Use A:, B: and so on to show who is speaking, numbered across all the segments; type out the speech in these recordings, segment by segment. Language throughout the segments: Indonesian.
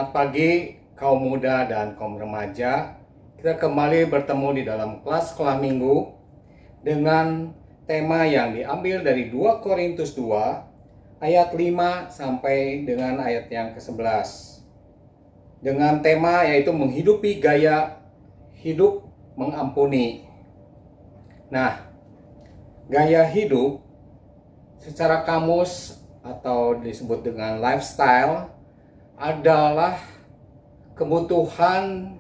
A: Selamat pagi kaum muda dan kaum remaja. Kita kembali bertemu di dalam kelas sekolah minggu dengan tema yang diambil dari 2 Korintus 2 ayat 5 sampai dengan ayat yang ke-11. Dengan tema yaitu menghidupi gaya hidup mengampuni. Nah, gaya hidup secara kamus atau disebut dengan lifestyle adalah kebutuhan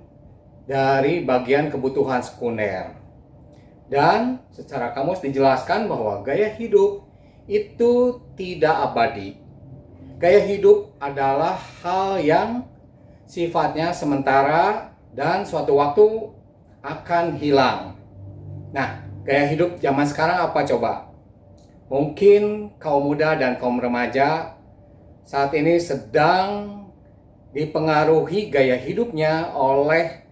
A: dari bagian kebutuhan sekunder. Dan secara kamus dijelaskan bahwa gaya hidup itu tidak abadi. Gaya hidup adalah hal yang sifatnya sementara dan suatu waktu akan hilang. Nah, gaya hidup zaman sekarang apa coba? Mungkin kaum muda dan kaum remaja saat ini sedang dipengaruhi gaya hidupnya oleh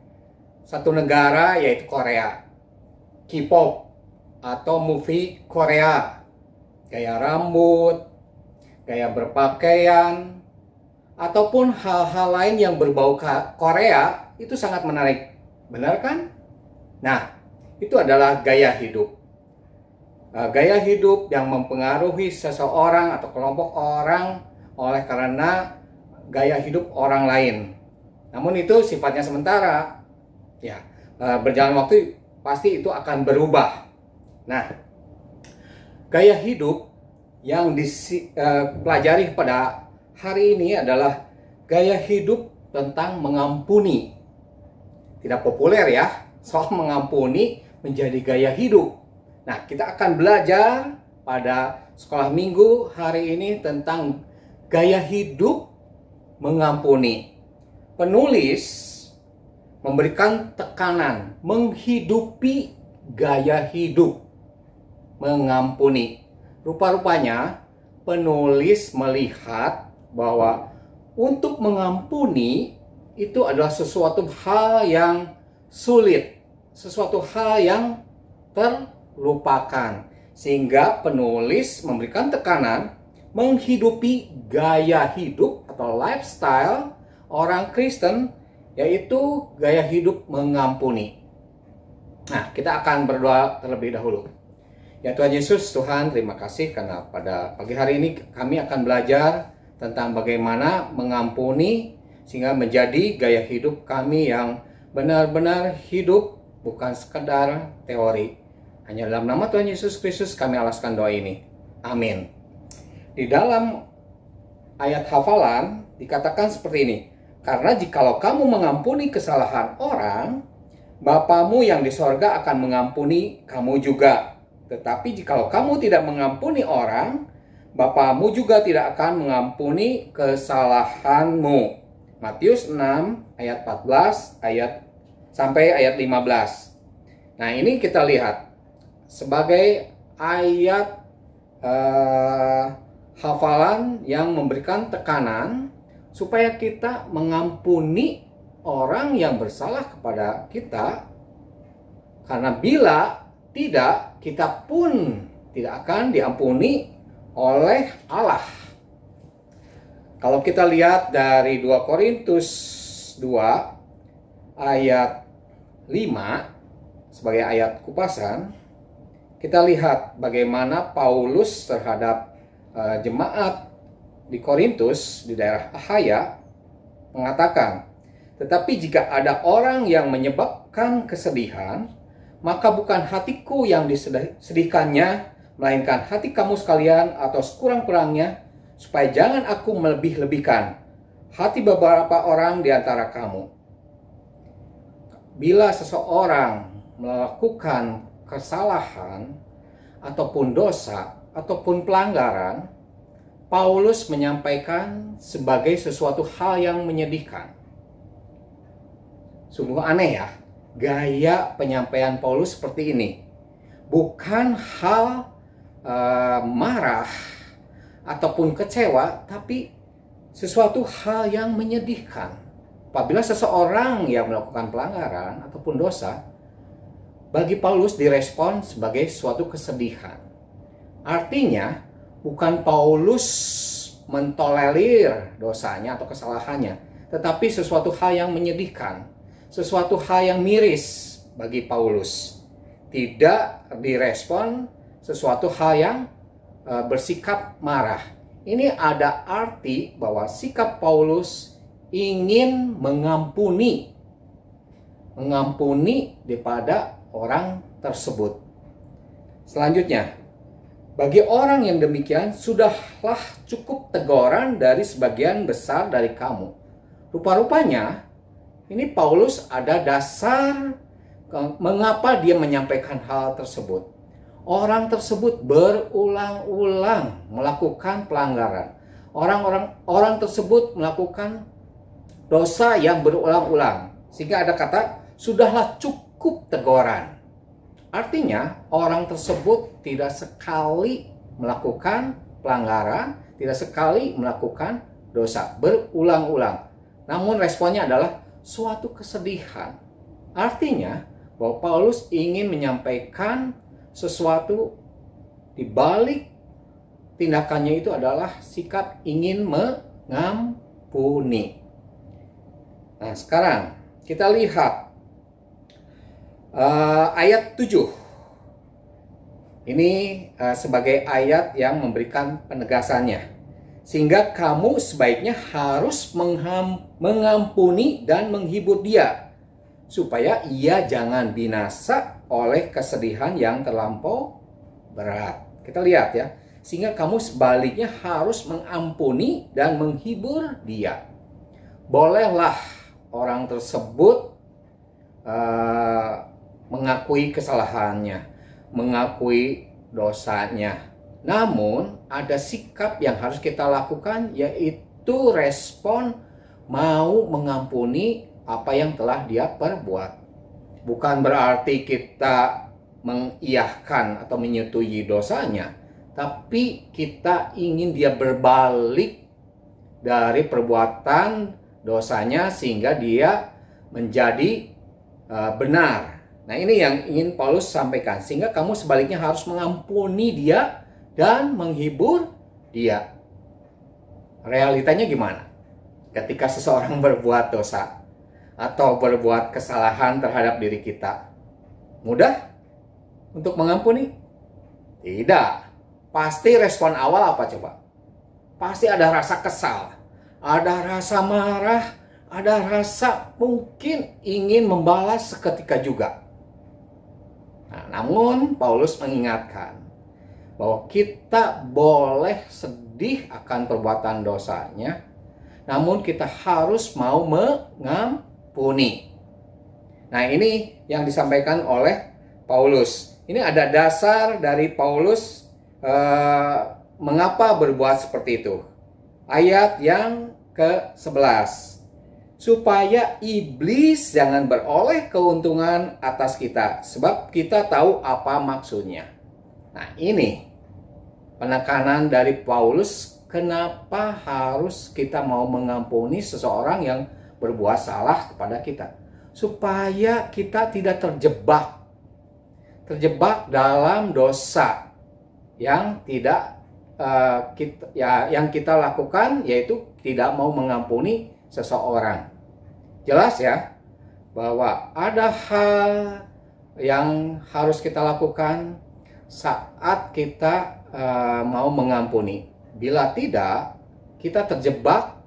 A: satu negara yaitu Korea. K-pop atau movie Korea. Gaya rambut, gaya berpakaian, ataupun hal-hal lain yang berbau Korea itu sangat menarik. Benar kan? Nah, itu adalah gaya hidup. Gaya hidup yang mempengaruhi seseorang atau kelompok orang oleh karena gaya hidup orang lain. Namun itu sifatnya sementara. Ya, berjalan waktu pasti itu akan berubah. Nah, gaya hidup yang dipelajari pada hari ini adalah gaya hidup tentang mengampuni. Tidak populer ya, soal mengampuni menjadi gaya hidup. Nah, kita akan belajar pada sekolah minggu hari ini tentang gaya hidup mengampuni. Penulis memberikan tekanan menghidupi gaya hidup mengampuni. Rupa-rupanya penulis melihat bahwa untuk mengampuni itu adalah sesuatu hal yang sulit, sesuatu hal yang terlupakan, sehingga penulis memberikan tekanan menghidupi gaya hidup atau lifestyle orang Kristen, yaitu gaya hidup mengampuni. Nah, kita akan berdoa terlebih dahulu. Ya Tuhan Yesus, Tuhan, terima kasih karena pada pagi hari ini kami akan belajar tentang bagaimana mengampuni sehingga menjadi gaya hidup kami yang benar-benar hidup, bukan sekedar teori. Hanya dalam nama Tuhan Yesus Kristus kami alaskan doa ini. Amin. Di dalam ayat hafalan dikatakan seperti ini. Karena jikalau kamu mengampuni kesalahan orang, Bapamu yang di sorga akan mengampuni kamu juga. Tetapi jikalau kamu tidak mengampuni orang, Bapamu juga tidak akan mengampuni kesalahanmu. Matius 6 ayat 14 sampai ayat 15. Nah, ini kita lihat sebagai ayat hafalan yang memberikan tekanan supaya kita mengampuni orang yang bersalah kepada kita, karena bila tidak, kita pun tidak akan diampuni oleh Allah. Kalau kita lihat dari 2 Korintus 2 ayat 5 sebagai ayat kupasan, kita lihat bagaimana Paulus terhadap jemaat di Korintus di daerah Ahaya mengatakan, tetapi jika ada orang yang menyebabkan kesedihan, maka bukan hatiku yang disedihkannya, melainkan hati kamu sekalian atau sekurang-kurangnya, supaya jangan aku melebih-lebihkan hati beberapa orang di antara kamu. Bila seseorang melakukan kesalahan ataupun dosa ataupun pelanggaran, Paulus menyampaikan sebagai sesuatu hal yang menyedihkan. Sungguh aneh ya, gaya penyampaian Paulus seperti ini. Bukan hal marah ataupun kecewa, tapi sesuatu hal yang menyedihkan. Apabila seseorang yang melakukan pelanggaran ataupun dosa, bagi Paulus direspon sebagai suatu kesedihan. Artinya, bukan Paulus mentolerir dosanya atau kesalahannya, tetapi sesuatu hal yang menyedihkan, sesuatu hal yang miris bagi Paulus. Tidak direspon sesuatu hal yang bersikap marah. Ini ada arti bahwa sikap Paulus ingin mengampuni daripada orang tersebut. Selanjutnya, bagi orang yang demikian, sudahlah cukup teguran dari sebagian besar dari kamu. Rupa-rupanya, ini Paulus ada dasar mengapa dia menyampaikan hal tersebut. Orang tersebut berulang-ulang melakukan pelanggaran. Orang tersebut melakukan dosa yang berulang-ulang. Sehingga ada kata, sudahlah cukup teguran. Artinya, orang tersebut tidak sekali melakukan pelanggaran, tidak sekali melakukan dosa, berulang-ulang. Namun responnya adalah suatu kesedihan. Artinya, bahwa Paulus ingin menyampaikan sesuatu di balik tindakannya itu adalah sikap ingin mengampuni. Nah, sekarang kita lihat ayat 7. Ini sebagai ayat yang memberikan penegasannya. Sehingga kamu sebaiknya harus mengampuni dan menghibur dia, supaya ia jangan binasa oleh kesedihan yang terlampau berat. Kita lihat ya. Sehingga kamu sebaliknya harus mengampuni dan menghibur dia. Bolehlah orang tersebut mengakui kesalahannya, mengakui dosanya. Namun ada sikap yang harus kita lakukan, yaitu respon mau mengampuni apa yang telah dia perbuat. Bukan berarti kita mengiyahkan atau menyetujui dosanya, tapi kita ingin dia berbalik dari perbuatan dosanya sehingga dia menjadi benar. Nah, ini yang ingin Paulus sampaikan. Sehingga kamu sebaliknya harus mengampuni dia dan menghibur dia. Realitanya gimana? Ketika seseorang berbuat dosa atau berbuat kesalahan terhadap diri kita, mudah untuk mengampuni? Tidak. Pasti respon awal apa coba? Pasti ada rasa kesal, ada rasa marah, ada rasa mungkin ingin membalas seketika juga. Nah, namun Paulus mengingatkan bahwa kita boleh sedih akan perbuatan dosanya, namun kita harus mau mengampuni. Nah, ini yang disampaikan oleh Paulus. Ini ada dasar dari Paulus mengapa berbuat seperti itu. Ayat yang ke-11. Supaya iblis jangan beroleh keuntungan atas kita, sebab kita tahu apa maksudnya. Nah, ini penekanan dari Paulus, kenapa harus kita mau mengampuni seseorang yang berbuat salah kepada kita. Supaya kita tidak terjebak dalam dosa yang tidak yang kita lakukan, yaitu tidak mau mengampuni seseorang. Jelas ya bahwa ada hal yang harus kita lakukan saat kita mau mengampuni. Bila tidak, kita terjebak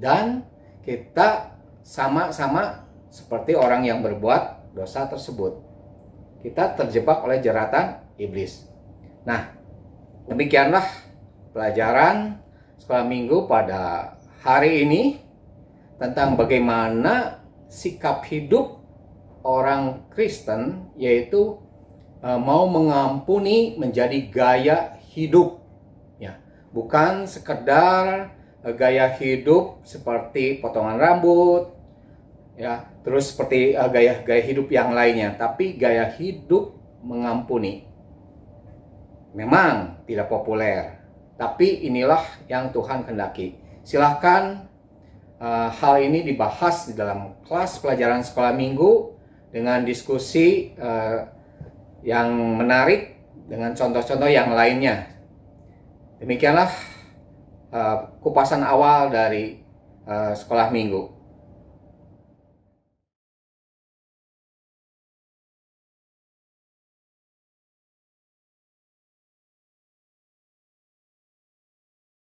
A: dan kita sama-sama seperti orang yang berbuat dosa tersebut. Kita terjebak oleh jeratan iblis. Nah, demikianlah pelajaran sekolah minggu pada hari ini tentang bagaimana sikap hidup orang Kristen, yaitu mau mengampuni menjadi gaya hidup. Ya, bukan sekedar gaya hidup seperti potongan rambut, ya, terus seperti gaya hidup yang lainnya, tapi gaya hidup mengampuni. Memang tidak populer, tapi inilah yang Tuhan kehendaki. Silahkan hal ini dibahas di dalam kelas pelajaran sekolah minggu dengan diskusi yang menarik dengan contoh-contoh yang lainnya. Demikianlah kupasan awal dari sekolah minggu.